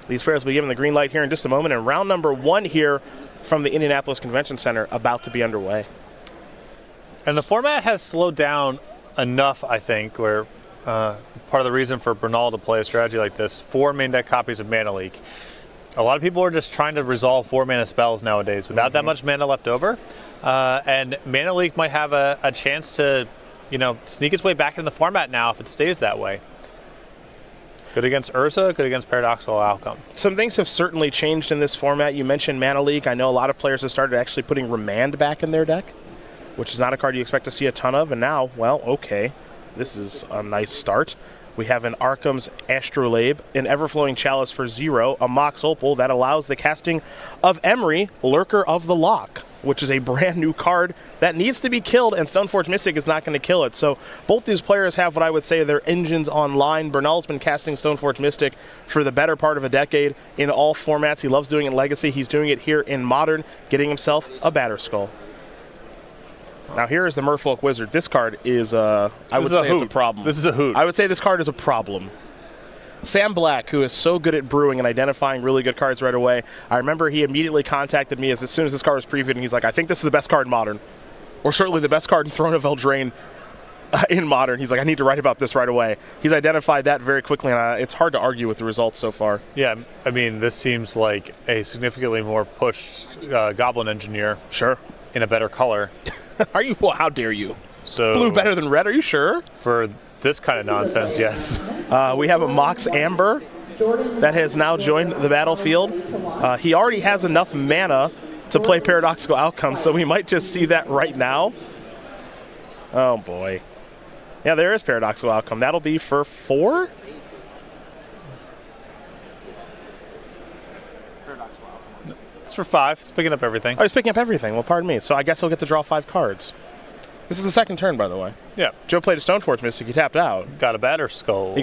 These players will be given the green light here in just a moment, and round number 1 here from the Indianapolis Convention Center about to be underway. And the format has slowed down enough, I think, where part of the reason for Bernal to play a strategy like this, 4 main deck copies of Mana Leak. A lot of people are just trying to resolve 4 mana spells nowadays without that much mana left over. And Mana Leak might have a chance to, sneak its way back in the format now if it stays that way. Good against Urza, good against Paradoxical Outcome. Some things have certainly changed in this format. You mentioned Mana Leak. I know a lot of players have started actually putting Remand back in their deck, which is not a card you expect to see a ton of. And now, well, okay, this is a nice start. We have an Arkham's Astrolabe, an Everflowing Chalice for 0, a Mox Opal that allows the casting of Emry, Lurker of the Lock, which is a brand new card that needs to be killed, and Stoneforge Mystic is not going to kill it. So both these players have what I would say are their engines online. Bernal's been casting Stoneforge Mystic for the better part of a decade in all formats. He loves doing it in Legacy. He's doing it here in Modern, getting himself a Batterskull. Now here is the Merfolk Wizard. This card is, I would say it's a problem. This is a hoot. I would say this card is a problem. Sam Black, who is so good at brewing and identifying really good cards right away, I remember he immediately contacted me as soon as this card was previewed, and he's like, I think this is the best card in Modern, or certainly the best card in Throne of Eldraine in Modern. He's like, I need to write about this right away. He's identified that very quickly, and it's hard to argue with the results so far. Yeah, I mean, this seems like a significantly more pushed Goblin Engineer. Sure. In a better color. Are you? Well, how dare you? So blue better than red? Are you sure? For this kind of nonsense, yes. We have a Mox Amber that has now joined the battlefield. He already has enough mana to play Paradoxical Outcomes, so we might just see that right now. Oh boy. Yeah, there is Paradoxical Outcome. That'll be for 4? It's for 5. It's picking up everything. Oh, he's picking up everything. Well, pardon me. So I guess he'll get to draw 5 cards. This is the second turn, by the way. Yeah. Joe played a Stoneforge Mystic. He tapped out. Got a Batterskull.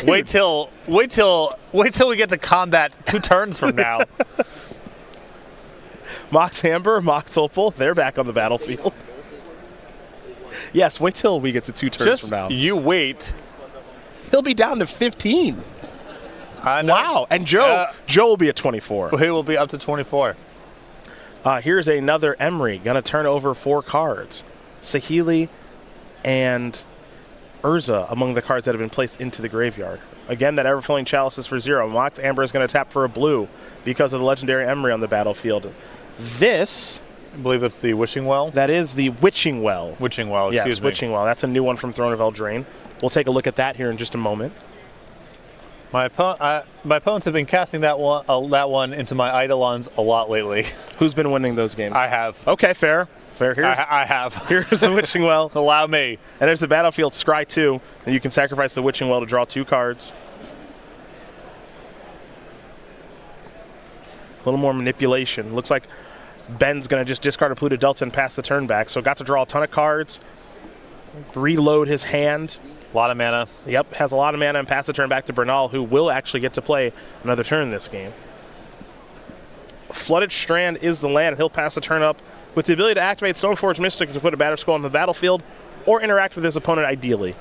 Wait till we get to combat 2 turns from now. Mox Amber, Mox Opal, they're back on the battlefield. Yes, wait till we get to 2 turns from now. You wait. He'll be down to 15. I know. Wow. And Joe will be at 24. He will be up to 24. Here's another Emry, going to turn over 4 cards. Saheeli and Urza among the cards that have been placed into the graveyard. Again, that Everflowing Chalice is for 0. Mox Amber is going to tap for a blue because of the legendary Emry on the battlefield. This, I believe that's the Wishing Well. That is the Witching Well. Witching Well, excuse me. Yes, Witching Well. That's a new one from Throne of Eldraine. We'll take a look at that here in just a moment. My opponents have been casting that one into my Eidolons a lot lately. Who's been winning those games? I have. Okay, fair. I have. Here's the Witching Well. Allow me. And there's the battlefield Scry 2, and you can sacrifice the Witching Well to draw 2 cards. A little more manipulation. Looks like Ben's going to just discard a Polluted Delta and pass the turn back. So got to draw a ton of cards, reload his hand. A lot of mana. Yep, has a lot of mana, and pass the turn back to Bernal, who will actually get to play another turn in this game. Flooded Strand is the land. He'll pass the turn up with the ability to activate Stoneforge Mystic to put a Batterskull on the battlefield or interact with his opponent ideally.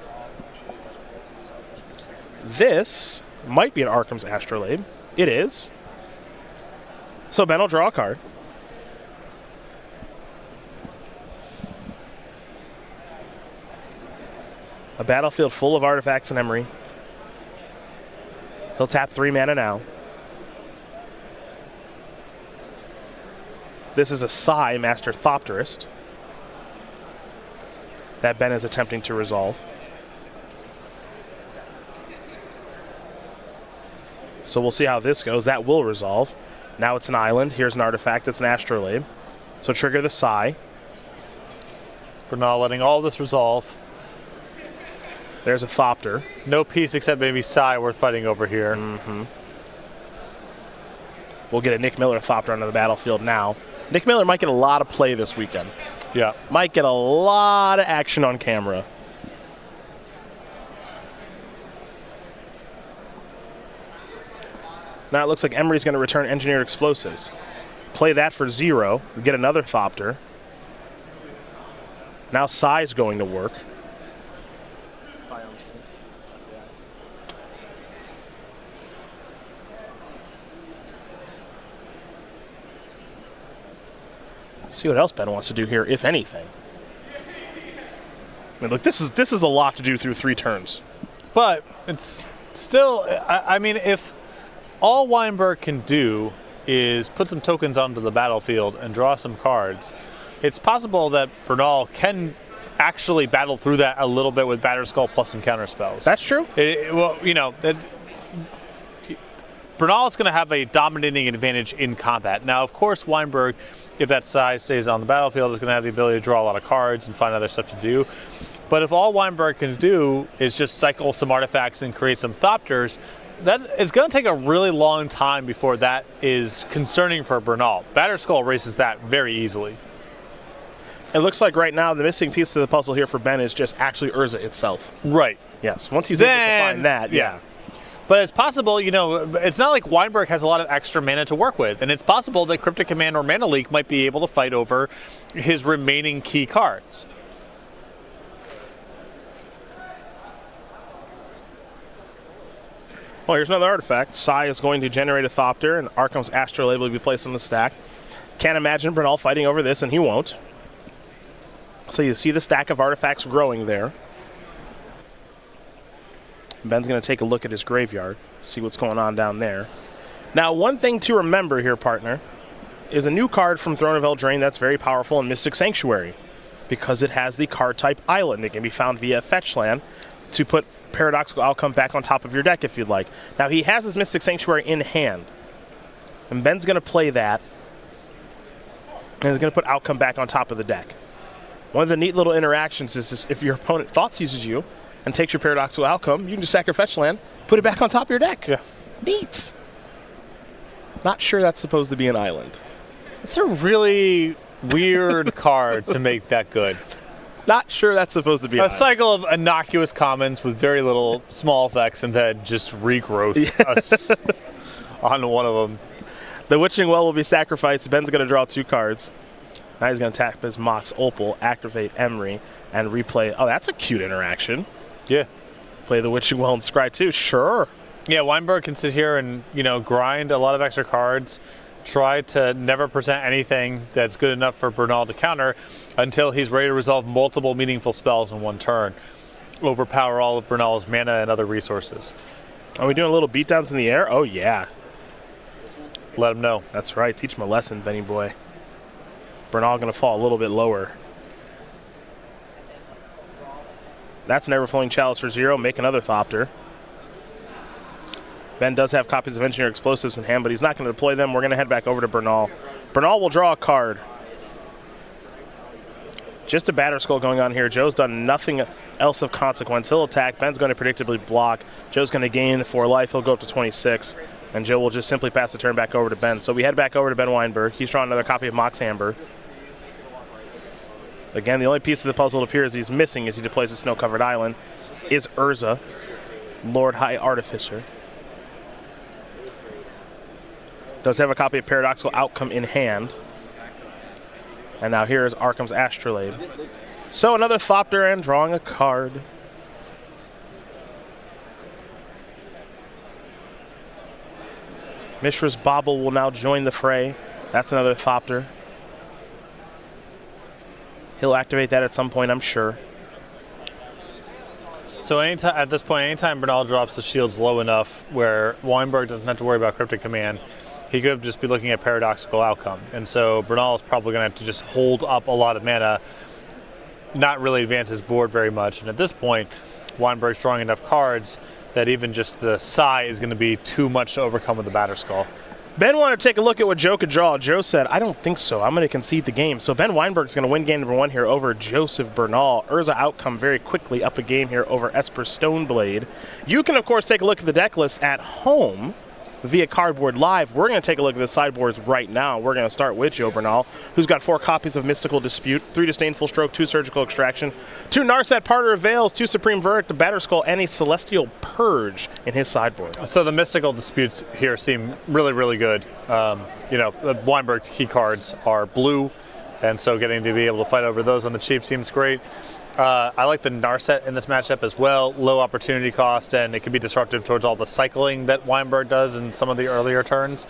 This might be an Arkham's Astrolabe. It is. So Ben will draw a card. A battlefield full of artifacts and Emry. He'll tap 3 mana now. This is a Sai Master Thopterist that Ben is attempting to resolve. So we'll see how this goes. That will resolve. Now it's an island. Here's an artifact. It's an Astrolabe. So trigger the Sai. Bernal letting all this resolve. There's a Thopter. No piece except maybe Sai worth fighting over here. Mm-hmm. We'll get a Nick Miller Thopter onto the battlefield now. Nick Miller might get a lot of play this weekend. Yeah. Might get a lot of action on camera. Now it looks like Emry's going to return Engineered Explosives. Play that for 0. Get another Thopter. Now Sai's going to work. See what else Ben wants to do here, if anything. I mean, look, this is a lot to do through 3 turns. But it's still, I mean, if all Wienburg can do is put some tokens onto the battlefield and draw some cards, it's possible that Bernal can actually battle through that a little bit with Batterskull plus some counter spells. That's true. Well, you know, Bernal is going to have a dominating advantage in combat. Now, of course, Wienburg, if that size stays on the battlefield, is going to have the ability to draw a lot of cards and find other stuff to do. But if all Wienburg can do is just cycle some artifacts and create some Thopters, that is going to take a really long time before that is concerning for Bernal. Batterskull erases that very easily. It looks like right now the missing piece to the puzzle here for Ben is just actually Urza itself. Right. Yes. Once he's able to find that, yeah. But it's possible, you know, it's not like Wienburg has a lot of extra mana to work with, and it's possible that Cryptic Command or Mana Leak might be able to fight over his remaining key cards. Well, here's another artifact. Sai is going to generate a Thopter, and Arkham's Astrolabe will be placed on the stack. Can't imagine Bernal fighting over this, and he won't. So you see the stack of artifacts growing there. Ben's going to take a look at his graveyard, see what's going on down there. Now, one thing to remember here, partner, is a new card from Throne of Eldraine that's very powerful in Mystic Sanctuary, because it has the card type Island. It can be found via fetch land to put Paradoxical Outcome back on top of your deck if you'd like. Now, he has his Mystic Sanctuary in hand, and Ben's going to play that, and he's going to put Outcome back on top of the deck. One of the neat little interactions is if your opponent thought seizes you and takes your Paradoxical Outcome, you can just sack your fetch land, put it back on top of your deck. Yeah. Neat. Not sure that's supposed to be an island. It's a really weird card to make that good. Not sure that's supposed to be an island. Cycle of innocuous commons with very little small effects and then just regrowth on one of them. The Witching Well will be sacrificed. Ben's going to draw 2 cards. Now he's going to tap his Mox Opal, activate Emery, and replay. Oh, that's a cute interaction. Yeah. Play the Witching Well and Scry too. Sure. Yeah, Wienburg can sit here and, you know, grind a lot of extra cards, try to never present anything that's good enough for Bernal to counter until he's ready to resolve multiple meaningful spells in one turn. Overpower all of Bernal's mana and other resources. Are we doing little beatdowns in the air? Oh, yeah. Let him know. That's right. Teach him a lesson, Benny boy. Bernal going to fall a little bit lower. That's an Everflowing Chalice for 0. Make another Thopter. Ben does have copies of Engineer Explosives in hand, but he's not going to deploy them. We're going to head back over to Bernal. Bernal will draw a card. Just a Batterskull going on here. Joe's done nothing else of consequence. He'll attack. Ben's going to predictably block. Joe's going to gain 4 life. He'll go up to 26. And Joe will just simply pass the turn back over to Ben. So we head back over to Ben Wienburg. He's drawing another copy of Mox Hamburg. Again, the only piece of the puzzle it appears he's missing as he deploys a snow-covered island is Urza, Lord High Artificer. Does have a copy of Paradoxical Outcome in hand. And now here is Arkham's Astrolabe. So another Thopter and drawing a card. Mishra's Bauble will now join the fray. That's another Thopter. He'll activate that at some point, I'm sure. So anytime, at this point, anytime Bernal drops the shields low enough where Wienburg doesn't have to worry about Cryptic Command, he could just be looking at Paradoxical Outcome. And so Bernal is probably going to have to just hold up a lot of mana, not really advance his board very much. And at this point, Wienburg's drawing enough cards that even just the Sai is going to be too much to overcome with the Batterskull. Ben wanted to take a look at what Joe could draw. Joe said, I don't think so. I'm going to concede the game. So Ben Wienburg's going to win game number 1 here over Joseph Bernal. Urza Outcome very quickly up a game here over Esper Stoneblade. You can, of course, take a look at the deck list at home via Cardboard Live. We're going to take a look at the sideboards right now. We're going to start with Joe Bernal, who's got 4 copies of Mystical Dispute, 3 Disdainful Stroke, 2 Surgical Extraction, 2 Narset Parter of Veils, 2 Supreme Verdict, a Batterskull, and a Celestial Purge in his sideboard. So the Mystical Disputes here seem really, really good. You know, Wienburg's key cards are blue, and so getting to be able to fight over those on the cheap seems great. I like the Narset in this matchup as well. Low opportunity cost, and it can be disruptive towards all the cycling that Wienburg does in some of the earlier turns.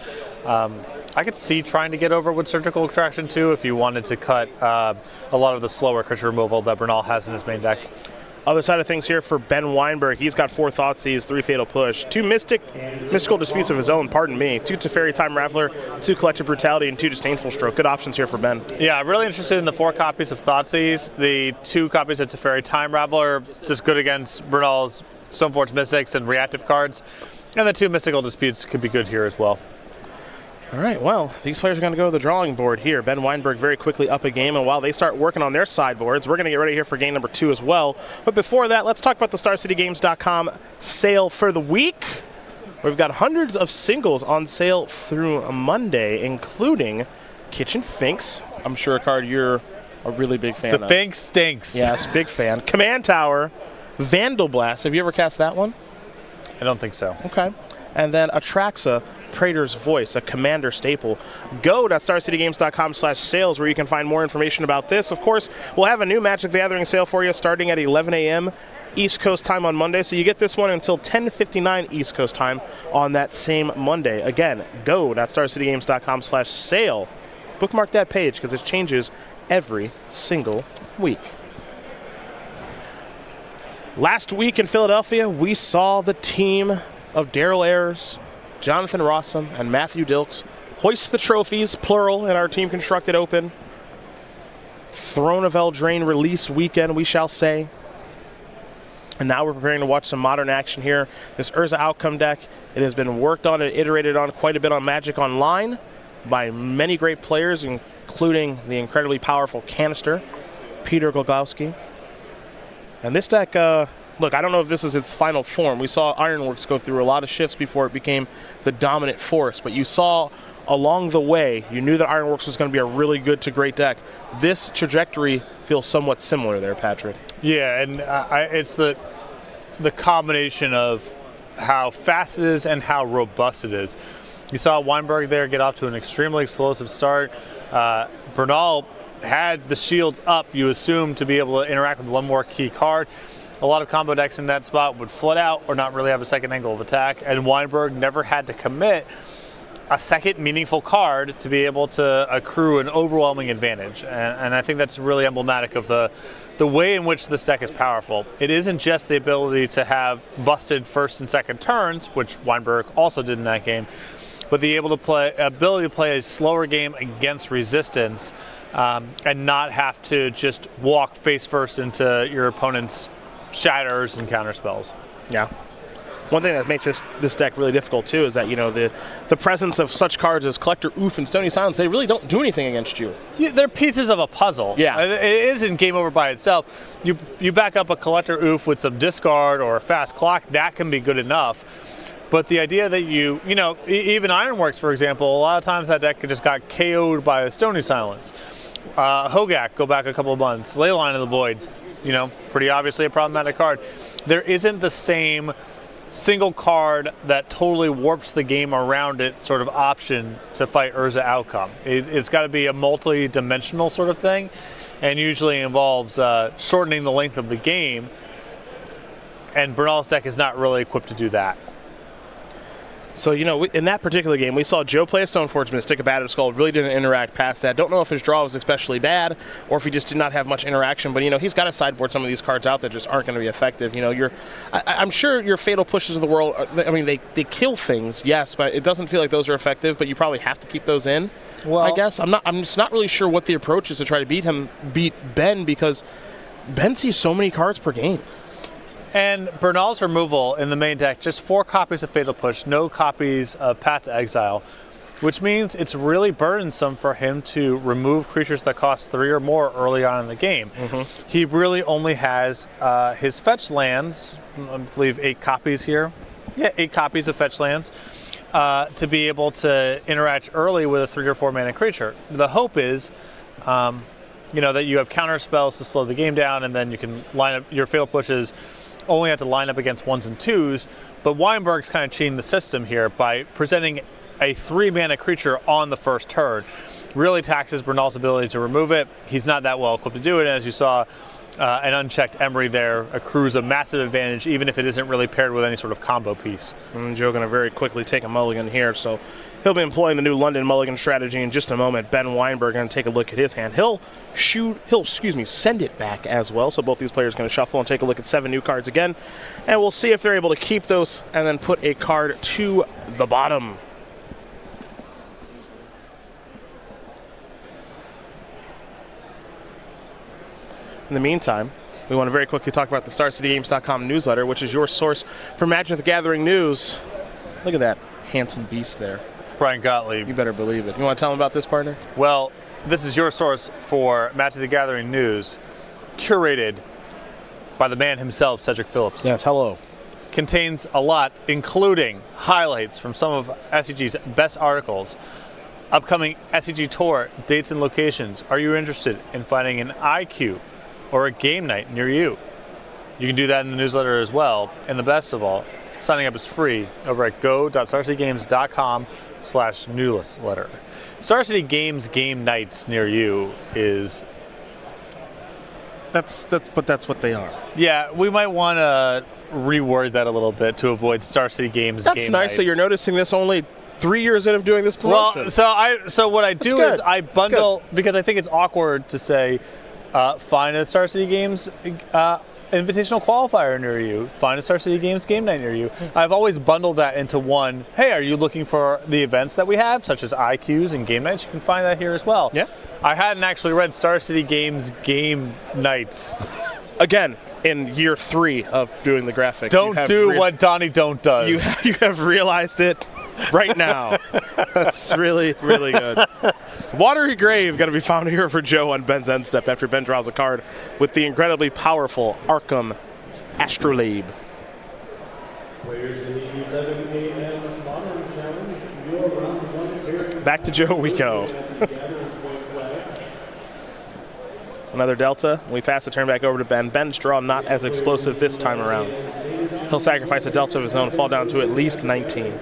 I could see trying to get over with Surgical Extraction too if you wanted to cut a lot of the slower creature removal that Bernal has in his main deck. Other side of things here for Ben Wienburg. He's got 4 Thoughtseize, 3 Fatal Push, 2 Mystical Disputes of his own, pardon me, 2 Teferi Time Raveler, 2 Collective Brutality, and 2 Disdainful Stroke. Good options here for Ben. Yeah, I'm really interested in the 4 copies of Thoughtseize, the 2 copies of Teferi Time Raveler, just good against Bernal's Stoneforge Mystics and reactive cards, and the 2 Mystical Disputes could be good here as well. All right, well, these players are going to go to the drawing board here. Ben Wienburg very quickly up a game, and while they start working on their sideboards, we're going to get ready here for game number 2 as well. But before that, let's talk about the StarCityGames.com sale for the week. We've got hundreds of singles on sale through Monday, including Kitchen Finks. I'm sure a card you're a really big fan of. The Finks stinks. Yes, big fan. Command Tower, Vandal Blast. Have you ever cast that one? I don't think so. Okay. And then Atraxa, Praetor's Voice, a commander staple. Go to StarCityGames.com/sales where you can find more information about this. Of course, we'll have a new Magic the Gathering sale for you starting at 11 a.m. East Coast time on Monday. So you get this one until 10:59 East Coast time on that same Monday. Again, go to StarCityGames.com/sale. Bookmark that page because it changes every single week. Last week in Philadelphia, we saw the team of Daryl Ayers, Jonathan Rossum, and Matthew Dilks hoist the trophies, plural, in our Team Constructed Open. Throne of Eldraine release weekend, we shall say. And now we're preparing to watch some modern action here. This Urza Outcome deck, it has been worked on and iterated on quite a bit on Magic Online by many great players, including the incredibly powerful Canister, Peter Glogowski. And this deck, look, I don't know if this is its final form. We saw Ironworks go through a lot of shifts before it became the dominant force, but you saw along the way, you knew that Ironworks was going to be a really good to great deck. This trajectory feels somewhat similar there, Patrick. Yeah, and it's the combination of how fast it is and how robust it is. You saw Wienburg there get off to an extremely explosive start. Bernal had the shields up, you assume, to be able to interact with one more key card. A lot of combo decks in that spot would flood out or not really have a second angle of attack, and Wienburg never had to commit a second meaningful card to be able to accrue an overwhelming advantage. And I think that's really emblematic of the way in which this deck is powerful. It isn't just the ability to have busted first and second turns, which Wienburg also did in that game, but the ability to play a slower game against resistance and not have to just walk face first into your opponent's shatters and counter spells. Yeah. One thing that makes this deck really difficult too is that, you know, the presence of such cards as Collector Oof and Stony Silence, they really don't do anything against you. Yeah, they're pieces of a puzzle. Yeah. It isn't game over by itself. You back up a Collector Oof with some discard or a fast clock, that can be good enough. But the idea that you know, even Ironworks, for example, a lot of times that deck just got KO'd by a Stony Silence. Hogak, go back a couple of months. Leyline of the Void, you know, pretty obviously a problematic card. There isn't the same single card that totally warps the game around it sort of option to fight Urza Outcome. It's got to be a multi-dimensional sort of thing, and usually involves shortening the length of the game, and Bernal's deck is not really equipped to do that. So, you know, in that particular game, we saw Joe play a Stoneforge Mystic, a Battered Skull, really didn't interact past that. Don't know if his draw was especially bad or if he just did not have much interaction, but, you know, he's got to sideboard some of these cards out that just aren't going to be effective. You know, I'm sure your Fatal Pushes of the world, I mean, they kill things, yes, but it doesn't feel like those are effective, but you probably have to keep those in, well, I guess. I'm just not really sure what the approach is to try to beat Ben, because Ben sees so many cards per game. And Bernal's removal in the main deck, just 4 copies of Fatal Push, no copies of Path to Exile, which means it's really burdensome for him to remove creatures that cost 3 or more early on in the game. Mm-hmm. He really only has his fetch lands, I believe 8 copies here. Yeah, 8 copies of fetch lands to be able to interact early with a 3 or 4 mana creature. The hope is, you know, that you have counter spells to slow the game down, and then you can line up your Fatal Pushes. Only have to line up against 1s and 2s, but Wienburg's kind of cheating the system here by presenting a 3-mana creature on the first turn. Really taxes Bernal's ability to remove it. He's not that well equipped to do it, and as you saw, An unchecked Emery there accrues a massive advantage, even if it isn't really paired with any sort of combo piece. And Joe going to very quickly take a mulligan here, so he'll be employing the new London mulligan strategy in just a moment. Ben Wienburg going to take a look at his hand. He'll send it back as well, so both these players going to shuffle and take a look at 7 new cards again, and we'll see if they're able to keep those and then put a card to the bottom. In the meantime, we want to very quickly talk about the StarCityGames.com newsletter, which is your source for Magic the Gathering news. Look at that handsome beast there. Brian Gottlieb. You better believe it. You want to tell him about this, partner? Well, this is your source for Magic the Gathering news, curated by the man himself, Cedric Phillips. Yes, hello. Contains a lot, including highlights from some of SCG's best articles, upcoming SCG Tour dates and locations. Are you interested in finding an IQ or a game night near you? You can do that in the newsletter as well. And the best of all, signing up is free over at go.starcitygames.com/newsletter. Star City Games game nights near you is... That's what they are. Yeah, we might want to reword that a little bit to avoid Star City Games That's game nice nights. that you're noticing this only 3 years in of doing this promotion. Well, so what I do That's is good. I bundle, because I think it's awkward to say, find a Star City Games invitational qualifier near you, find a Star City Games game night near you. I've always bundled that into one. Hey, are you looking for the events that we have, such as IQs and game nights? You can find that here as well. Yeah. I hadn't actually read Star City Games game nights. Again, in year 3 of doing the graphic. Don't do what Donnie Don't does. You have realized it right now. That's really, really good. Watery Grave going to be found here for Joe on Ben's end step after Ben draws a card with the incredibly powerful Arkham Astrolabe. Back to Joe we go. Another Delta. We pass the turn back over to Ben. Ben's draw not as explosive this time around. He'll sacrifice a Delta of his own, fall down to at least 19.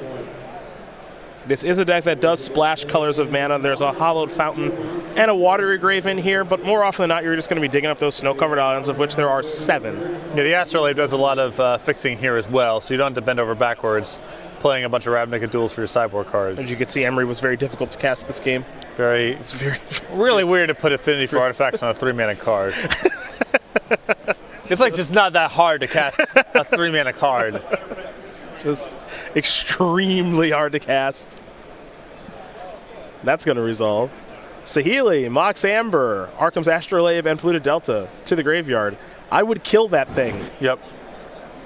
This is a deck that does splash colors of mana. There's a Hollowed Fountain and a Watery Grave in here, but more often than not, you're just going to be digging up those snow-covered islands, of which there are 7. Yeah, the Astrolabe does a lot of fixing here as well, so you don't have to bend over backwards playing a bunch of Ravnica duels for your sideboard cards. As you can see, Emery was very difficult to cast this game. It's very really weird to put Affinity for Artifacts on a 3-mana card. It's like just not that hard to cast a 3-mana card. Just extremely hard to cast. That's going to resolve. Saheeli, Mox Amber, Arkham's Astrolabe, and Polluted Delta to the graveyard. I would kill that thing. Yep.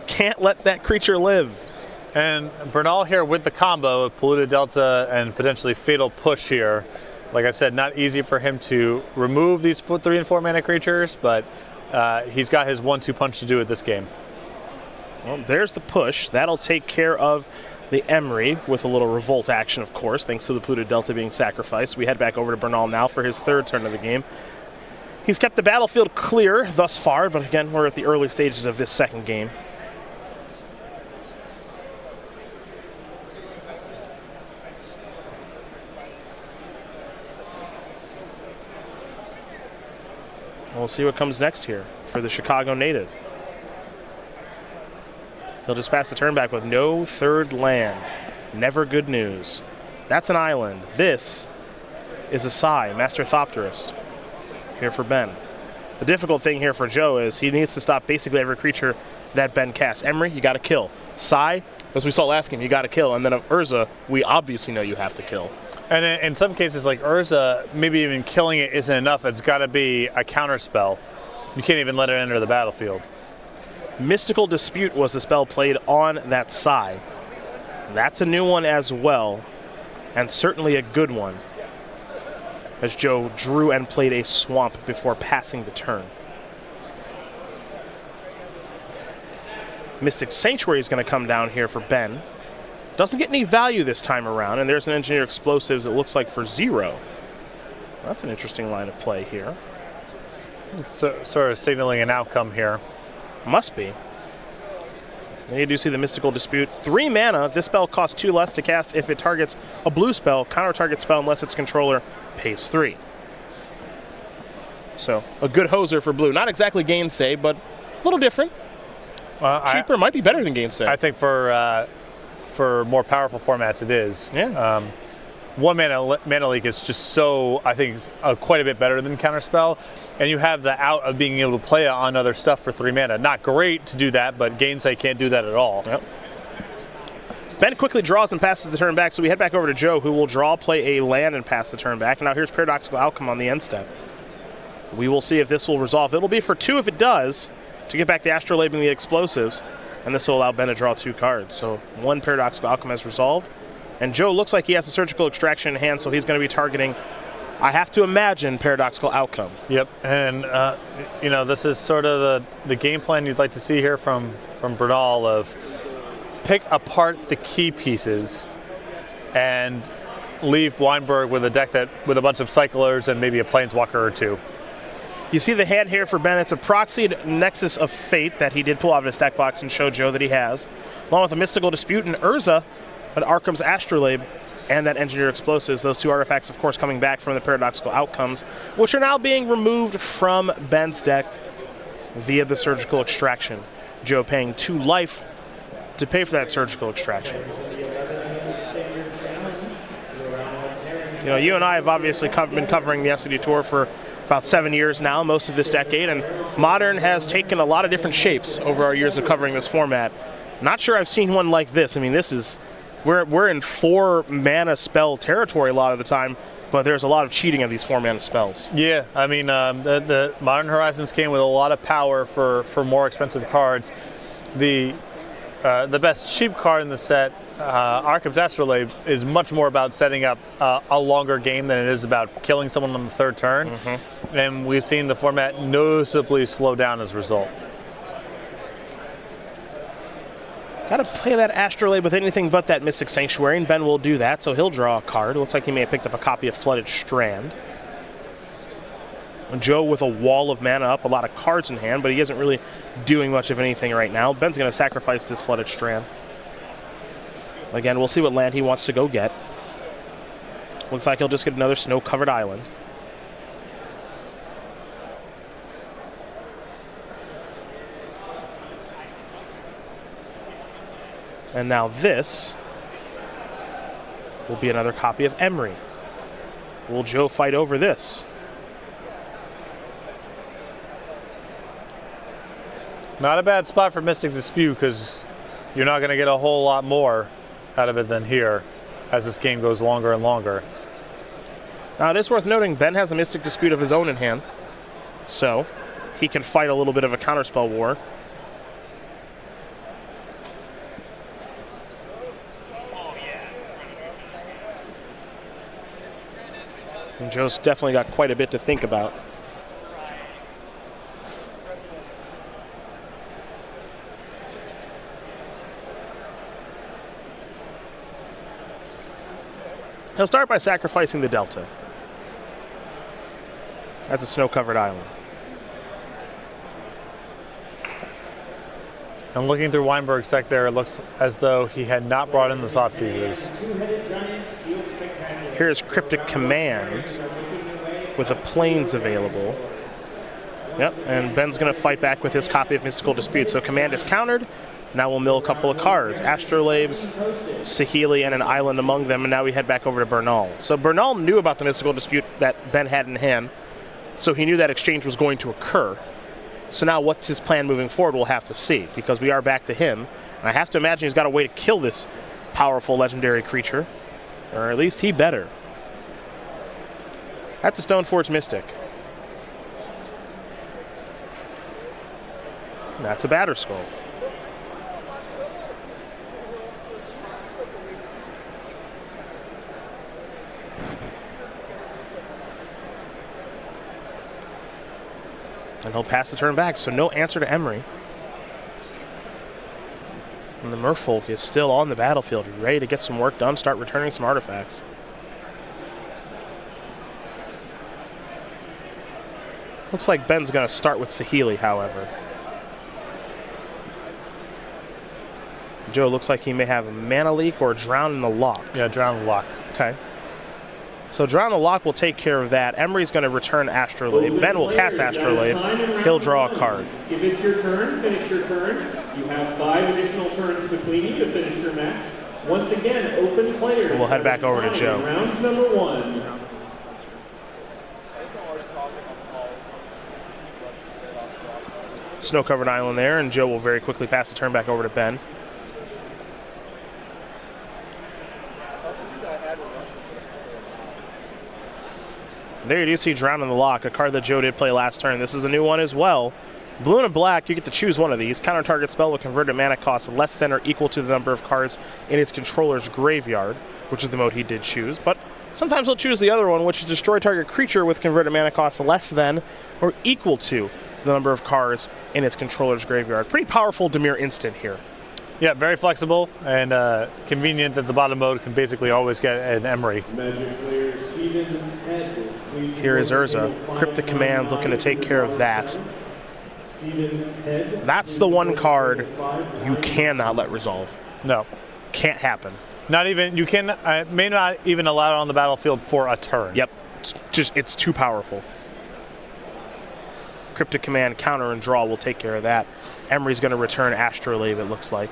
Can't let that creature live. And Bernal here with the combo of Polluted Delta and potentially Fatal Push here. Like I said, not easy for him to remove these 3 and 4 mana creatures, but he's got his 1-2 punch to do with this game. Well, there's the push. That'll take care of the Emery with a little revolt action, of course, thanks to the Polluted Delta being sacrificed. We head back over to Bernal now for his 3rd turn of the game. He's kept the battlefield clear thus far, but again, we're at the early stages of this 2nd game. We'll see what comes next here for the Chicago native. He'll just pass the turn back with no 3rd land. Never good news. That's an island. This is a Sai, Master Thopterist, here for Ben. The difficult thing here for Joe is he needs to stop basically every creature that Ben casts. Emery, you got to kill. Sai, as we saw last game, you got to kill. And then of Urza, we obviously know you have to kill. And in some cases, like Urza, maybe even killing it isn't enough. It's got to be a counter spell. You can't even let it enter the battlefield. Mystical Dispute was the spell played on that Sai. That's a new one as well, and certainly a good one, as Joe drew and played a Swamp before passing the turn. Mystic Sanctuary is going to come down here for Ben. Doesn't get any value this time around, and there's an Engineer Explosives, it looks like, for 0. That's an interesting line of play here. So, sort of signaling an outcome here. Must be. And you do see the Mystical Dispute. 3 mana, this spell costs 2 less to cast if it targets a blue spell, counter target spell unless its controller pays 3. So a good hoser for blue. Not exactly Gainsay, but a little different. Cheaper, might be better than Gainsay. I think for more powerful formats, it is. Yeah. One mana leak is just so, I think, quite a bit better than Counterspell, and you have the out of being able to play on other stuff for 3 mana. Not great to do that, but Gainsay can't do that at all. Yep. Ben quickly draws and passes the turn back, so we head back over to Joe, who will draw, play a land, and pass the turn back. Now here's Paradoxical Outcome on the end step. We will see if this will resolve. It'll be for 2 if it does, to get back the Astrolabe and the Explosives, and this will allow Ben to draw 2 cards. So 1 Paradoxical Outcome has resolved, and Joe looks like he has a Surgical Extraction in hand, so he's going to be targeting, I have to imagine, Paradoxical Outcome. Yep, and you know, this is sort of the game plan you'd like to see here from Bernal of pick apart the key pieces and leave Wienburg with a deck with a bunch of cyclers and maybe a planeswalker or 2. You see the hand here for Ben. It's a proxied Nexus of Fate that he did pull out of his deck box and show Joe that he has, along with a Mystical Dispute and Urza, an Arkham's Astrolabe, and that Engineer Explosives. Those 2 artifacts, of course, coming back from the Paradoxical Outcomes, which are now being removed from Ben's deck via the Surgical Extraction. Joe paying 2 life to pay for that Surgical Extraction. You know, you and I have obviously been covering the SCG Tour for about 7 years now, most of this decade, and Modern has taken a lot of different shapes over our years of covering this format. Not sure I've seen one like this. I mean, this is, we're in 4 mana spell territory a lot of the time, but there's a lot of cheating of these 4 mana spells. Yeah, I mean, the Modern Horizons came with a lot of power for more expensive cards. The best cheap card in the set, Arkham's Astrolabe, is much more about setting up a longer game than it is about killing someone on the 3rd turn. Mm-hmm. And we've seen the format noticeably slow down as a result. Got to play that Astrolabe with anything but that Mystic Sanctuary, and Ben will do that, so he'll draw a card. It looks like he may have picked up a copy of Flooded Strand. Joe with a wall of mana up, a lot of cards in hand, but he isn't really doing much of anything right now. Ben's going to sacrifice this Flooded Strand. Again, we'll see what land he wants to go get. Looks like he'll just get another snow-covered island. And now this will be another copy of Emery. Will Joe fight over this? Not a bad spot for Mystic Dispute, because you're not going to get a whole lot more out of it than here as this game goes longer and longer. Now, it is worth noting Ben has a Mystic Dispute of his own in hand, so he can fight a little bit of a counterspell war. And Joe's definitely got quite a bit to think about. He'll start by sacrificing the Delta. That's a snow-covered island. And looking through Wienburg's deck there, it looks as though he had not brought in the Thoughtseizes. Here's Cryptic Command with a Plains available. Yep, and Ben's going to fight back with his copy of Mystical Dispute. So Command is countered. Now we'll mill a couple of cards. Astrolabes, Saheeli, and an island among them, and now we head back over to Bernal. So Bernal knew about the Mystical Dispute that Ben had in hand, so he knew that exchange was going to occur. So now what's his plan moving forward, we'll have to see, because we are back to him. And I have to imagine he's got a way to kill this powerful legendary creature, or at least he better. That's a Stoneforge Mystic. That's a Batterskull. And he'll pass the turn back, so no answer to Emery. And the Merfolk is still on the battlefield, ready to get some work done, start returning some artifacts. Looks like Ben's going to start with Saheeli, however. Joe looks like he may have a Mana Leak or Drown in the Lock. Yeah, Drown in the Lock. Okay. So Drown the Lock will take care of that. Emery's going to return Astrolabe. Ben will cast Astrolabe. He'll draw a card. If it's your turn, finish your turn. You have 5 additional turns between you to finish your match. Once again, open players. We'll head back over to Joe. Round number 1. Snow-covered island there, and Joe will very quickly pass the turn back over to Ben. There you do see Drown in the Lock, a card that Joe did play last turn. This is a new one as well. Blue and black, you get to choose one of these. Counter target spell will convert a mana cost less than or equal to the number of cards in its controller's graveyard, which is the mode he did choose. But sometimes he'll choose the other one, which is destroy target creature with converted mana cost less than or equal to the number of cards in its controller's graveyard. Pretty powerful Dimir instant here. Yeah, very flexible and convenient that the bottom mode can basically always get an Emery. Here is Urza. Cryptic Command looking to take care of that. That's the one card you cannot let resolve. No. Can't happen. Not even, you can, may not even allow it on the battlefield for a turn. Yep. It's too powerful. Cryptic Command, counter, and draw will take care of that. Emery's going to return Astrolabe, it looks like.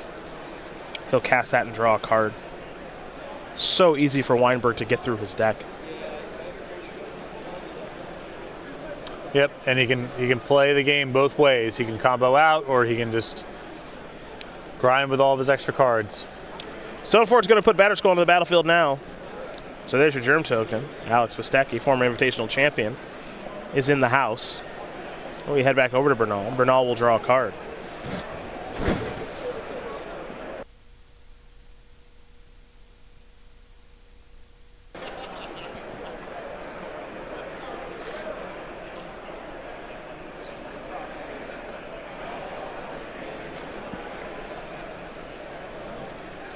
He'll cast that and draw a card. So easy for Wienburg to get through his deck. Yep, and he can play the game both ways. He can combo out, or he can just grind with all of his extra cards. Stoneforge's going to put Batterskull onto the battlefield now. So there's your Germ token. Alex Vistecki, former Invitational champion, is in the house. We head back over to Bernal. Bernal will draw a card.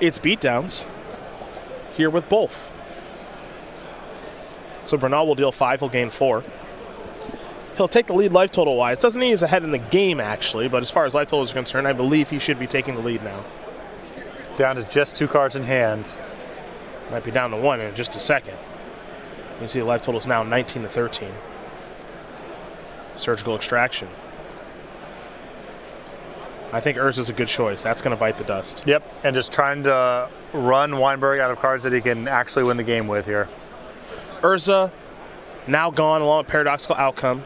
It's beatdowns here with both. So Bernal will deal 5, he'll gain 4. He'll take the lead life total wise. Doesn't mean he's ahead in the game actually, but as far as life total is concerned, I believe he should be taking the lead now. Down to just 2 cards in hand. Might be down to 1 in just a second. You see the life total is now 19 to 13. Surgical Extraction. I think Urza's a good choice. That's going to bite the dust. Yep, and just trying to run Wienburg out of cards that he can actually win the game with here. Urza, now gone along with Paradoxical Outcome.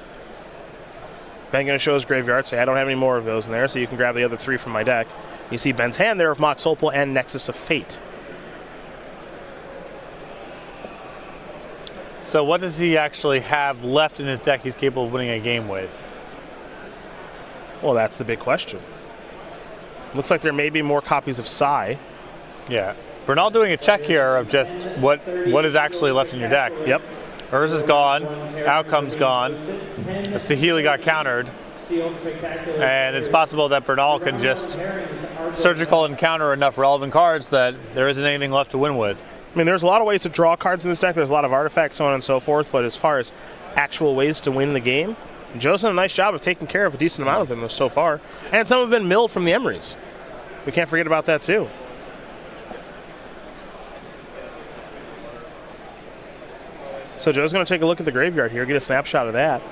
Ben going to show his graveyard, say I don't have any more of those in there, so you can grab the other 3 from my deck. You see Ben's hand there of Mox Opal and Nexus of Fate. So what does he actually have left in his deck he's capable of winning a game with? Well, that's the big question. Looks like there may be more copies of Psy. Yeah. Bernal doing a check here of just what is actually left in your deck. Yep. Urza's gone. Outcome's gone. The Saheeli got countered. And it's possible that Bernal can just surgical and counter enough relevant cards that there isn't anything left to win with. I mean, there's a lot of ways to draw cards in this deck. There's a lot of artifacts, so on and so forth. But as far as actual ways to win the game, Joe's done a nice job of taking care of a decent amount of them so far. And some have been milled from the Emerys. We can't forget about that, too. So Joe's going to take a look at the graveyard here, get a snapshot of that.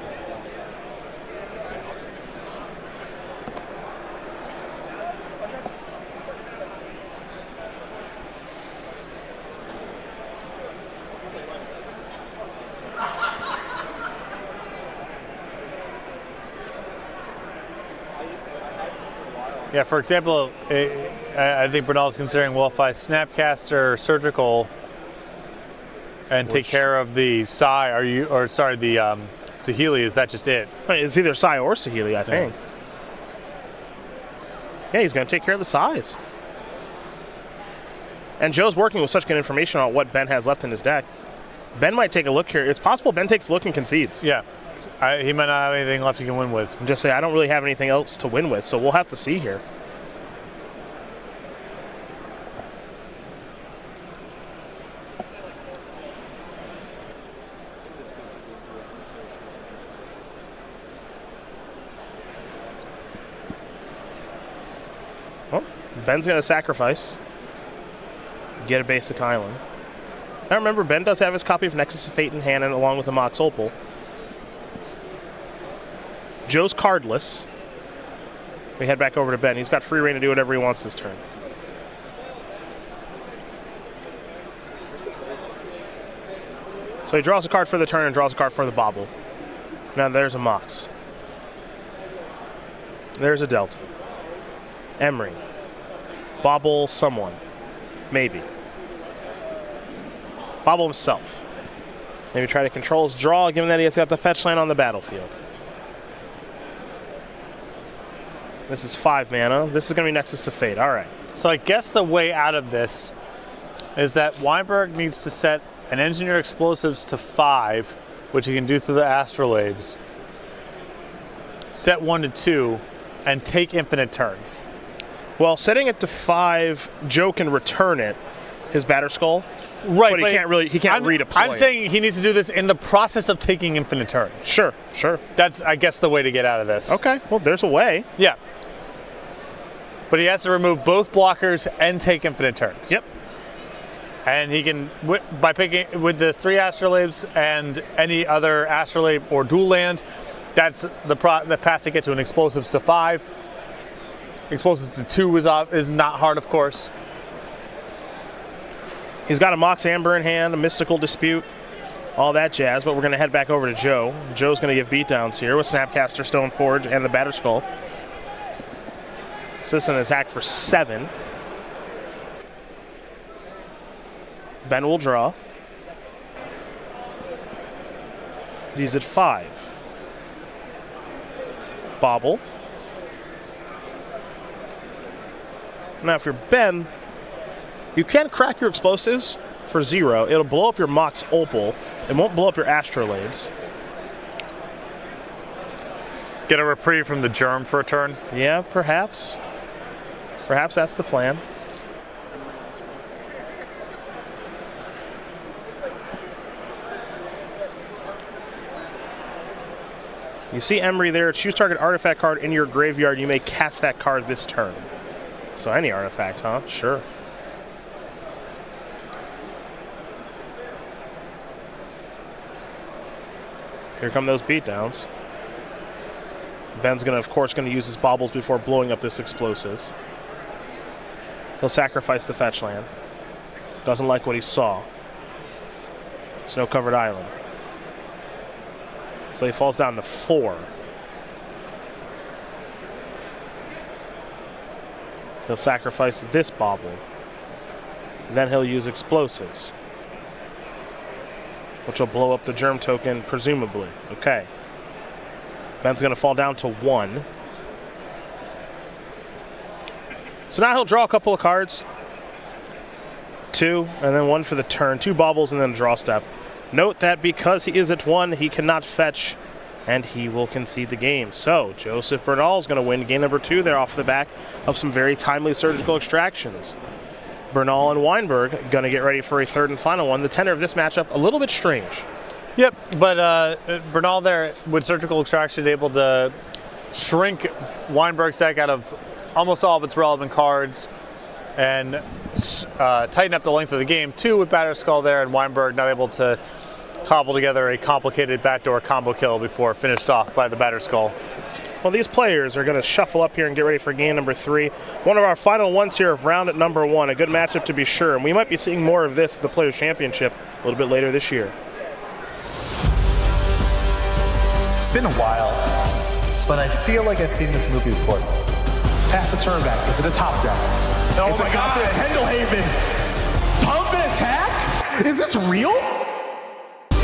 Yeah, for example, I think Bernal's considering, well, if I Snapcaster Surgical and take care of the Psy, the Saheeli, is that just it? It's either Psy or Saheeli, I think. Yeah, he's going to take care of the Psys. And Joe's working with such good information on what Ben has left in his deck. Ben might take a look here. It's possible Ben takes a look and concedes. Yeah. He might not have anything left he can win with. And just say, I don't really have anything else to win with, so we'll have to see here. Well, Ben's going to sacrifice, get a basic island. Now remember, Ben does have his copy of Nexus of Fate in hand and along with a Mox Opal. Joe's cardless. We head back over to Ben. He's got free reign to do whatever he wants this turn. So he draws a card for the turn and draws a card for the bobble. Now there's a Mox. There's a Delta. Emery. Bobble someone. Maybe. Bobble himself. Maybe try to control his draw, given that he has got the fetch land on the battlefield. This is 5 mana. This is going to be Nexus of Fate. All right. So I guess the way out of this is that Wienburg needs to set an Engineer Explosives to 5, which he can do through the Astrolabes. Set 1 to 2, and take infinite turns. Well, setting it to 5, Joe can return it, his Batter Skull. Right, but he can't redeploy. I'm saying he needs to do this in the process of taking infinite turns. Sure. That's, I guess, the way to get out of this. Okay, well, there's a way. Yeah. But he has to remove both blockers and take infinite turns. Yep. And he can, by picking with the 3 Astrolabes and any other Astrolabe or dual land, that's the path to get to an Explosives to 5. Explosives to 2 is not hard, of course. He's got a Mox Amber in hand, a Mystical Dispute, all that jazz, but we're going to head back over to Joe. Joe's going to give beatdowns here with Snapcaster, Stoneforge, and the Batter Skull. So this is an attack for 7. Ben will draw. These at 5. Bobble. Now if you're Ben, you can crack your Explosives for 0. It'll blow up your Mox Opal. It won't blow up your Astrolabes. Get a reprieve from the Germ for a turn? Yeah, perhaps. Perhaps that's the plan. You see Emery there. Choose target artifact card in your graveyard. You may cast that card this turn. So any artifact, huh? Sure. Here come those beatdowns. Ben's of course, going to use his bobbles before blowing up this Explosives. He'll sacrifice the fetch land. Doesn't like what he saw. Snow-covered island. So he falls down to 4. He'll sacrifice this bobble. Then he'll use Explosives, which will blow up the Germ token, presumably. Okay. Ben's going to fall down to 1. So now he'll draw a couple of cards. 2, and then 1 for the turn. 2 bobbles, and then a draw step. Note that because he is at 1, he cannot fetch, and he will concede the game. So Joseph Bernal is going to win game number 2 there off the back of some very timely surgical extractions. Bernal and Wienburg going to get ready for a 3rd and final one. The tenor of this matchup, a little bit strange. Yep, but Bernal there with surgical extraction able to shrink Wienburg's deck out of almost all of its relevant cards and tighten up the length of the game. 2 with Batter Skull there, and Wienburg not able to cobble together a complicated backdoor combo kill before finished off by the Batter Skull. Well, these players are going to shuffle up here and get ready for game number 3. One of our final ones here of round at number 1. A good matchup to be sure, and we might be seeing more of this at the Players' Championship a little bit later this year. It's been a while, but I feel like I've seen this movie before. Pass the turn back. Is it a top deck? Oh it's my God. Pendelhaven. Pump and attack? Is this real?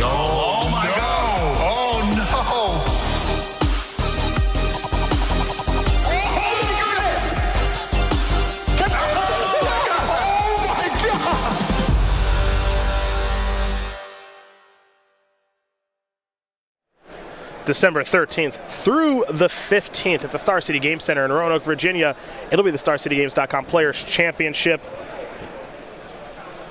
Oh my God. Oh no. Oh my goodness. Oh my God. December 13th through the 15th at the Star City Game Center in Roanoke, Virginia. It'll be the StarCityGames.com Players Championship.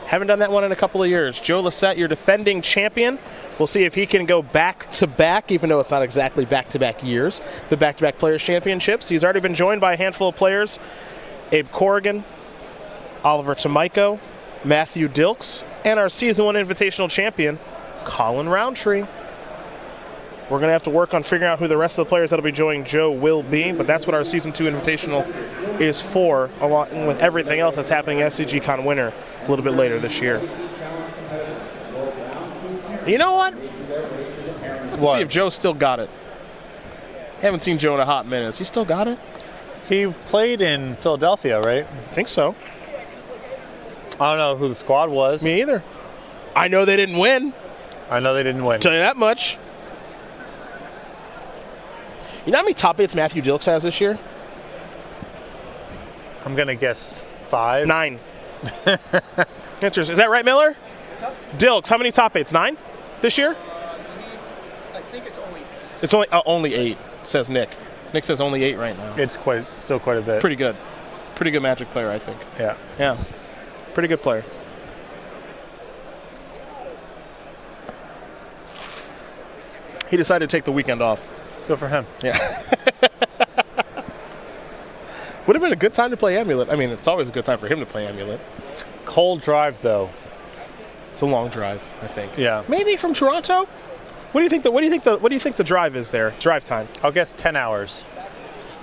Haven't done that one in a couple of years. Joe Lissette, your defending champion. We'll see if he can go back-to-back, even though it's not exactly back-to-back years, but back-to-back Players Championships. He's already been joined by a handful of players. Abe Corrigan, Oliver Tomiko, Matthew Dilks, and our Season 1 Invitational champion, Colin Roundtree. We're going to have to work on figuring out who the rest of the players that'll be joining Joe will be, but that's what our Season 2 Invitational is for, along with everything else that's happening at SCGCon Winter a little bit later this year. You know what? Let's see if Joe still got it. Haven't seen Joe in a hot minute. Has he still got it? He played in Philadelphia, right? I think so. I don't know who the squad was. Me either. I know they didn't win. I know they didn't win. Tell you that much. You know how many top 8s Matthew Dilks has this year? I'm going to guess 5. 9. Interesting. Is that right, Miller? Dilks, how many top 8s? 9 this year? I think it's only 8. It's only 8, says Nick. Nick says only 8 right now. It's still quite a bit. Pretty good. Pretty good Magic player, I think. Yeah. Yeah. Pretty good player. He decided to take the weekend off. Good for him. Yeah. Would have been a good time to play Amulet. I mean, it's always a good time for him to play Amulet. It's cold drive, though. It's a long drive, I think. Yeah. Maybe from Toronto. What do you think the drive is there? Drive time. I'll guess 10 hours.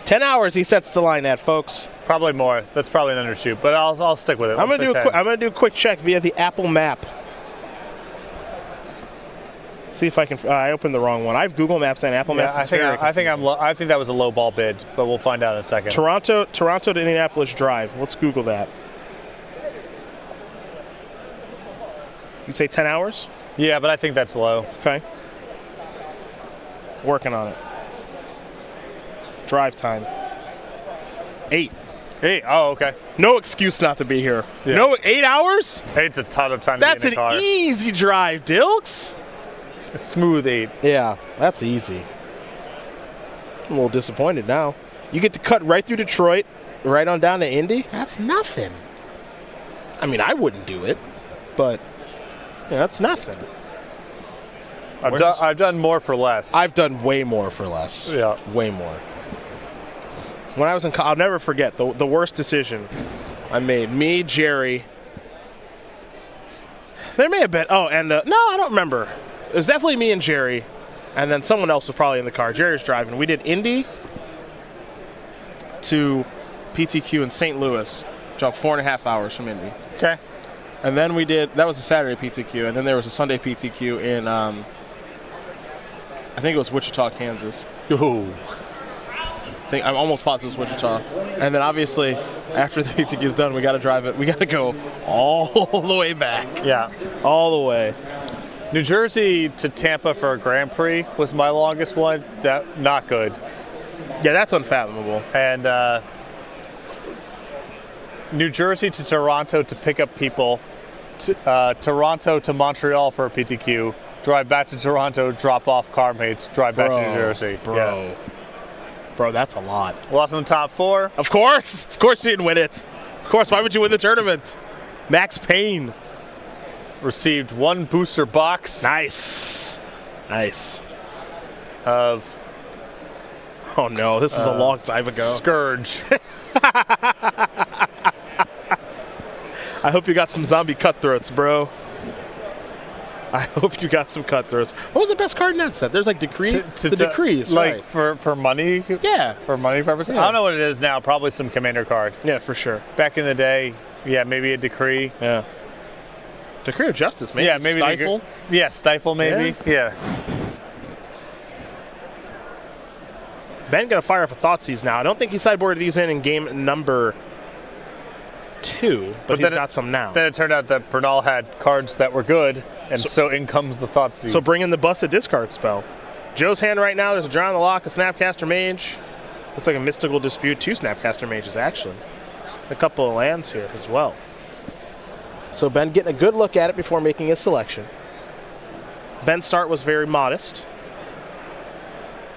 10 hours he sets the line at, folks. Probably more. That's probably an undershoot, but I'll stick with it. I'm gonna do a quick check via the Apple Map. See if I can. I opened the wrong one. I have Google Maps and Apple Maps. I think that was a low ball bid, but we'll find out in a second. Toronto to Indianapolis drive. Let's Google that. You say 10 hours? Yeah, but I think that's low. Okay. Working on it. Drive time. 8. 8. Oh, okay. No excuse not to be here. Yeah. No, 8 hours? 8's a ton of time That's to get in a car. an easy drive, Dilks. A smooth 8. Yeah, that's easy. I'm a little disappointed now. You get to cut right through Detroit, right on down to Indy. That's nothing. I mean, I wouldn't do it, but yeah, that's nothing. I've done more for less. I've done way more for less. Yeah. Way more. When I was in college, I'll never forget the worst decision I made. Me, Jerry. There may have been. Oh, and no, I don't remember. It was definitely me and Jerry, and then someone else was probably in the car. Jerry was driving. We did Indy to PTQ in St. Louis, drove 4.5 hours from Indy. Okay. And then we did, that was a Saturday PTQ, and then there was a Sunday PTQ in, I think it was Wichita, Kansas. Ooh. I'm almost positive it was Wichita. And then obviously, after the PTQ is done, we got to drive it. We got to go all the way back. Yeah. All the way. New Jersey to Tampa for a Grand Prix was my longest one. That not good. Yeah, that's unfathomable. And New Jersey to Toronto to pick up people. Toronto to Montreal for a PTQ. Drive back to Toronto, drop off car mates, drive back to New Jersey. Bro, that's a lot. Lost in the top 4. Of course you didn't win it. Of course, why would you win the tournament? Max Payne. Received 1 booster box. Nice. Of oh no, this was a long time ago. Scourge. I hope you got some zombie cutthroats, bro. I hope you got some cutthroats. What was the best card in that set? There's like decrees, like right? for money. Yeah, for money purposes. Yeah. I don't know what it is now. Probably some commander card. Yeah, for sure. Back in the day, yeah, maybe a decree. Yeah. Decree of Justice, maybe. Yeah, maybe Stifle. Stifle, maybe. Yeah. Ben gonna fire off a Thoughtseize now. I don't think he sideboarded these in game number 2, but he's got some now. Then it turned out that Bernal had cards that were good, and so in comes the Thoughtseize. So bring in the busted discard spell. Joe's hand right now, there's a Draw on the Lock, a Snapcaster Mage. Looks like a Mystical Dispute, 2 Snapcaster Mages actually. A couple of lands here as well. So Ben getting a good look at it before making his selection. Ben's start was very modest,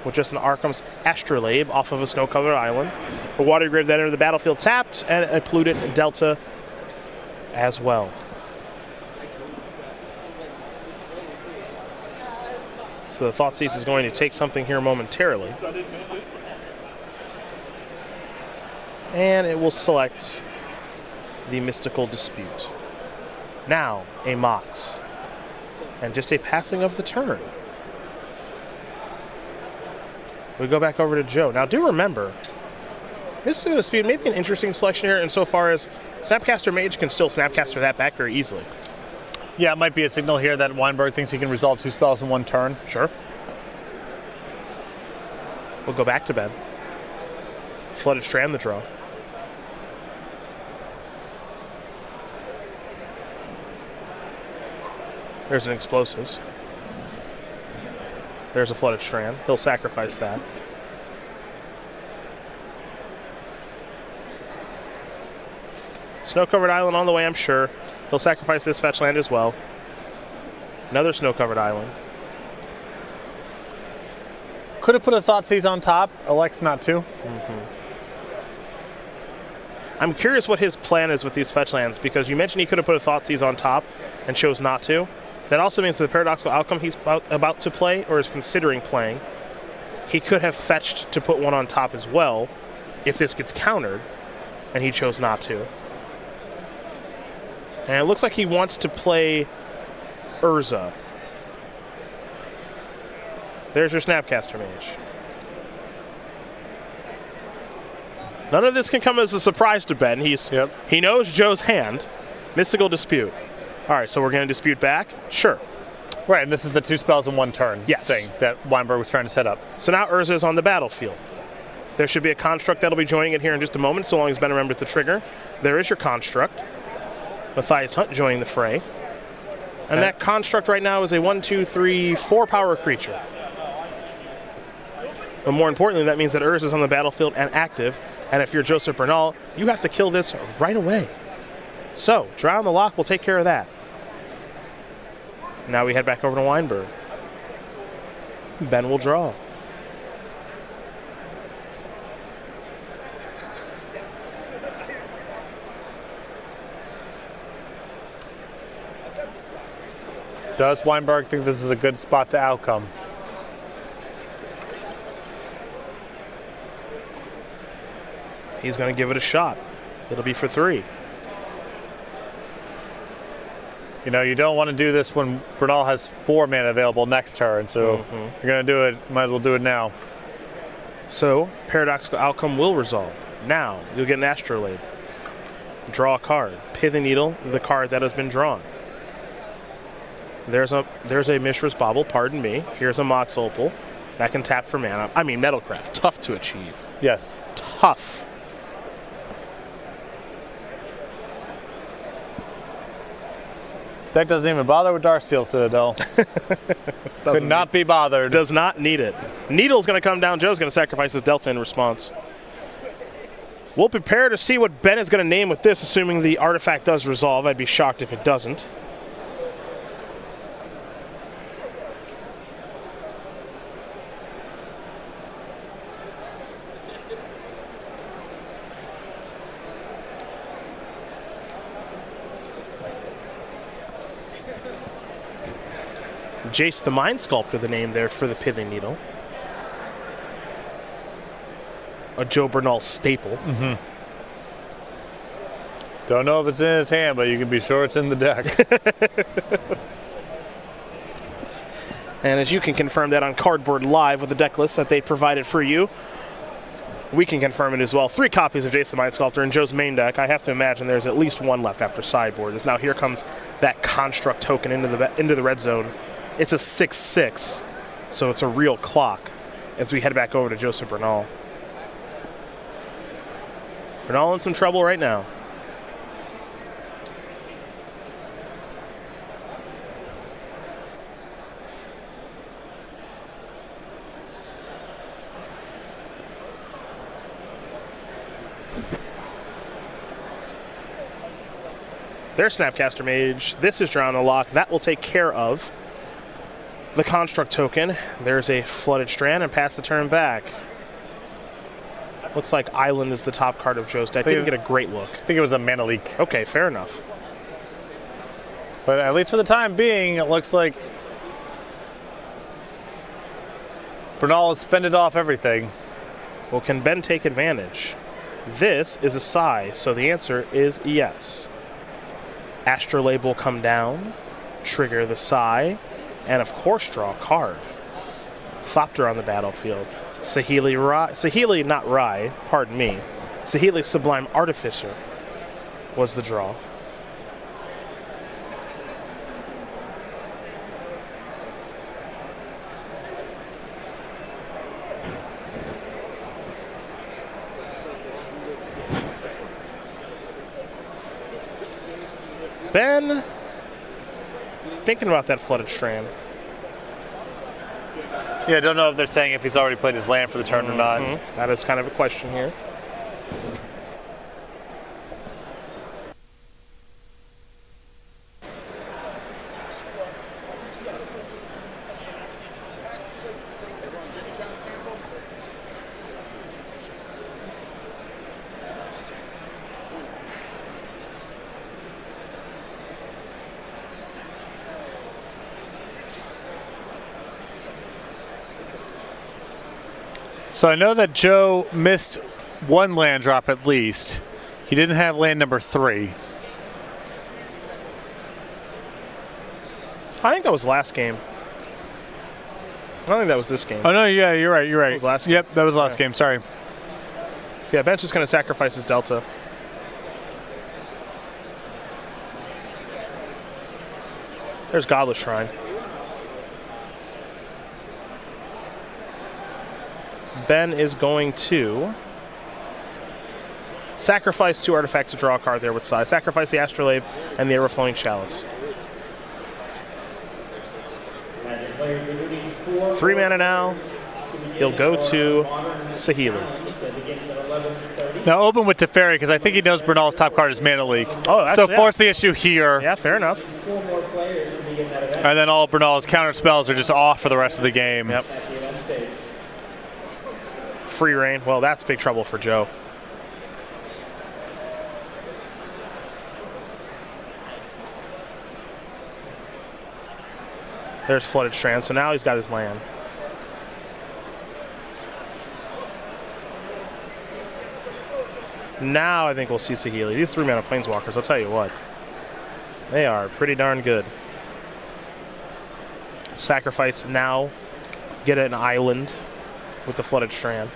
with just an Arkham's Astrolabe off of a snow-covered island. A Water Grave that entered the battlefield tapped, and a Polluted Delta as well. So the Thoughtseize is going to take something here momentarily. And it will select the Mystical Dispute. Now, a Mox. And just a passing of the turn. We go back over to Joe. Now, do remember, Mystical Dispute may be an interesting selection here insofar as Snapcaster Mage can still Snapcaster that back very easily. Yeah, it might be a signal here that Wienburg thinks he can resolve 2 spells in 1 turn. Sure. We'll go back to Ben. Flooded Strand the draw. There's an Explosives. There's a Flooded Strand. He'll sacrifice that. Snow-covered island on the way, I'm sure. He'll sacrifice this fetch land as well. Another snow-covered island. Could have put a Thoughtseize on top. Elects not to. I'm curious what his plan is with these fetch lands, because you mentioned he could have put a Thoughtseize on top and chose not to. That also means that the paradoxical outcome he's about to play, or is considering playing, he could have fetched to put one on top as well if this gets countered, and he chose not to. And it looks like he wants to play Urza. There's your Snapcaster Mage. None of this can come as a surprise to Ben. He knows Joe's hand. Mystical Dispute. All right, so we're going to dispute back? Sure. Right, and this is the 2 spells in 1 turn Yes. thing that Wienburg was trying to set up. So now Urza is on the battlefield. There should be a construct that'll be joining it here in just a moment, so long as Ben remembers the trigger. There is your construct. Matthias Hunt joining the fray. And that construct right now is a 1, 2, 3, 4 power creature. But more importantly, that means that Urza is on the battlefield and active. And if you're Joseph Bernal, you have to kill this right away. So, Drown the Lock will take care of that. Now we head back over to Wienburg. Ben will draw. Does Wienburg think this is a good spot to outcome? He's going to give it a shot. It'll be for 3. You know, you don't want to do this when Bernal has 4 mana available next turn, so you're going to do it, might as well do it now. So, paradoxical outcome will resolve. Now, you'll get an Astrolabe. Draw a card. Pithing Needle, the card that has been drawn. There's a Mishra's Bauble, pardon me. Here's a Mox Opal. That can tap for mana. I mean, Metalcraft, tough to achieve. Yes. Tough. Deck doesn't even bother with Darksteel Citadel. Could not be bothered. Does not need it. Needle's going to come down. Joe's going to sacrifice his Delta in response. We'll prepare to see what Ben is going to name with this, assuming the artifact does resolve. I'd be shocked if it doesn't. Jace the Mind Sculptor, the name there for the Pithing Needle. A Joe Bernal staple. Don't know if it's in his hand, but you can be sure it's in the deck. And as you can confirm that on Cardboard Live with the deck list that they provided for you, we can confirm it as well. 3 copies of Jace the Mind Sculptor in Joe's main deck. I have to imagine there's at least 1 left after sideboard. As now here comes that construct token into the red zone. It's a 6/6, so it's a real clock as we head back over to Joseph Bernal. Bernal in some trouble right now. There's Snapcaster Mage. This is Drown the Lock. That will take care of the construct token. There's a Flooded Strand and pass the turn back. Looks like Island is the top card of Joe's deck. Didn't get a great look. I think it was a mana leak. Okay, fair enough. But at least for the time being, it looks like Bernal has fended off everything. Well, can Ben take advantage? This is a sigh, so the answer is yes. Astrolabe will come down, trigger the Psy, and of course draw a card. Thopter on the battlefield. Saheeli, not Rai, pardon me. Saheeli Sublime Artificer was the draw. Ben, thinking about that Flooded Strand. Yeah, I don't know if they're saying if he's already played his land for the turn or not. That is kind of a question here. So I know that Joe missed one land drop at least. He didn't have land number 3. I think that was last game. I don't think that was this game. Oh, no, yeah, you're right. That was last game. Yep, that was last game. Sorry. So yeah, Ben's just going to sacrifice his Delta. There's Godless Shrine. Ben is going to sacrifice 2 artifacts to draw a card there with Psy. Sacrifice the Astrolabe and the Overflowing Chalice. 3 mana now. He'll go to Saheeli. Now open with Teferi because I think he knows Bernal's top card is Mana Leak. Oh, that's, so yeah. force the issue here. Yeah, fair enough. And then all Bernal's counter spells are just off for the rest of the game. Yep. Free reign. Well, that's big trouble for Joe. There's Flooded Strand, so now he's got his land. Now I think we'll see Saheeli. These 3 mana Planeswalkers, I'll tell you what. They are pretty darn good. Sacrifice now. Get an island with the Flooded Strand.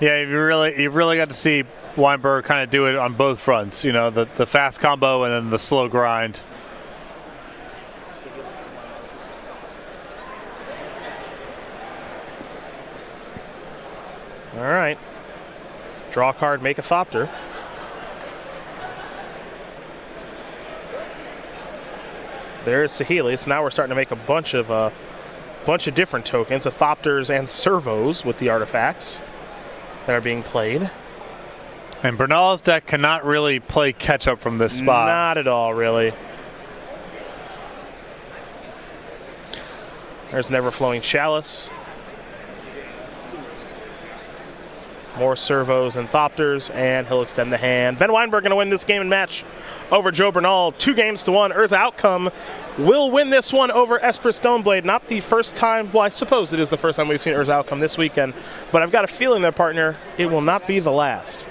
Yeah, you've really got to see Wienburg kind of do it on both fronts. You know, the fast combo and then the slow grind. All right. Draw a card, make a Thopter. There's Saheeli. So now we're starting to make a bunch of different tokens, of Thopters and servos with the artifacts that are being played. And Bernal's deck cannot really play catch up from this spot. Not at all, really. There's Neverflowing Chalice. More servos and Thopters, and he'll extend the hand. Ben Wienburg going to win this game and match over Joe Bernal. 2-1. Urza Outcome will win this one over Esper Stoneblade. Not the first time, well, I suppose it is the first time we've seen Urza Outcome this weekend, but I've got a feeling there, partner, it will not be the last.